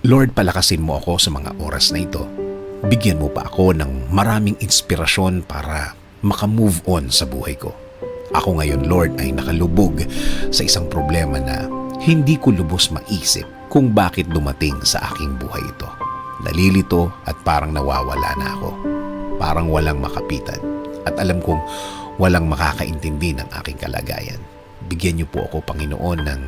Lord, palakasin mo ako sa mga oras na ito. Bigyan mo pa ako ng maraming inspirasyon para makamove on sa buhay ko. Ako ngayon, Lord, ay nakalubog sa isang problema na hindi ko lubos maisip kung bakit dumating sa aking buhay ito. Nalilito at parang nawawala na ako. Parang walang makapitan. At alam kong walang makakaintindi ng aking kalagayan. Bigyan niyo po ako, Panginoon, ng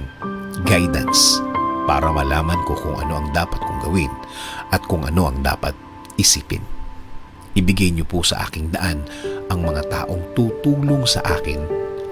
guidance para malaman ko kung ano ang dapat kong gawin at kung ano ang dapat isipin. Ibigay niyo po sa aking daan ang mga taong tutulong sa akin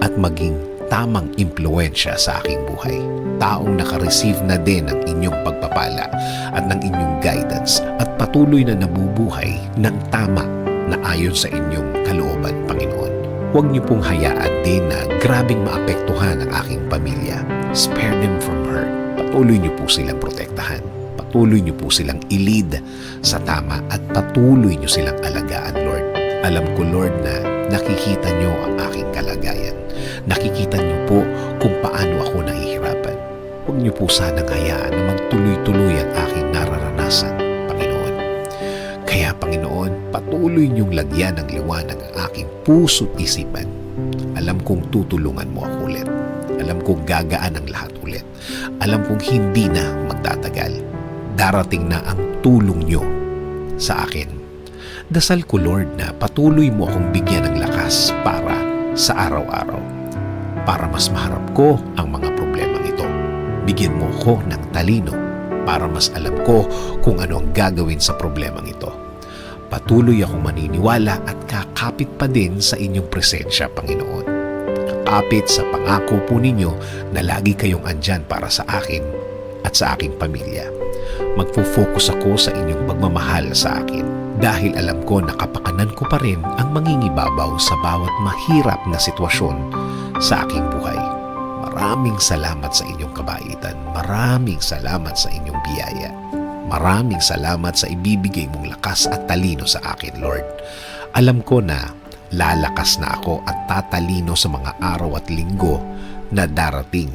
at maging tamang impluensya sa aking buhay. Taong nakareceive na din ng inyong pagpapala at ng inyong guidance at patuloy na nabubuhay ng tama na ayon sa inyong kalooban, Panginoon. Huwag niyo pong hayaan din na grabing maapektuhan ang aking pamilya. Spare them from hurt. Patuloy niyo po silang protektahan. Patuloy niyo po silang i-lead sa tama at patuloy niyo silang alagaan, Lord. Alam ko, Lord, na nakikita niyo ang aking kalagayan. Nakikita niyo po kung paano ako nahihirapan. Huwag niyo po sanang hayaan na magtuloy-tuloy ang aking nararanasan, Panginoon. Kaya, Panginoon, patuloy niyong lagyan ng liwanag ang aking puso't isipan. Alam kong tutulungan mo ako ulit. Alam kong gagaan ang lahat ulit. Alam kong hindi na magtatagal. Darating na ang tulong niyo sa akin. Dasal ko, Lord, na patuloy mo akong bigyan ng lakas para sa araw-araw. Para mas maharap ko ang mga problemang ito. Bigyan mo ko ng talino para mas alam ko kung ano ang gagawin sa problemang ito. Patuloy akong maniniwala at kakapit pa din sa inyong presensya, Panginoon. Kakapit sa pangako po ninyo na lagi kayong andyan para sa akin at sa aking pamilya. Magfo-focus ako sa inyong pagmamahal sa akin dahil alam ko na kapakanan ko pa rin ang mangingibabaw sa bawat mahirap na sitwasyon sa aking buhay. Maraming salamat sa inyong kabaitan. Maraming salamat sa inyong biyaya. Maraming salamat sa ibibigay mong lakas at talino sa akin, Lord. Alam ko na lalakas na ako at tatalino sa mga araw at linggo na darating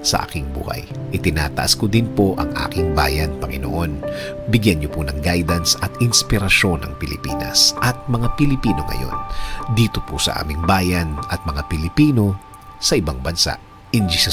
sa aking buhay. Itinataas ko din po ang aking bayan, Panginoon. Bigyan niyo po ng guidance at inspirasyon ang Pilipinas at mga Pilipino ngayon dito po sa aming bayan at mga Pilipino sa ibang bansa. In Jesus'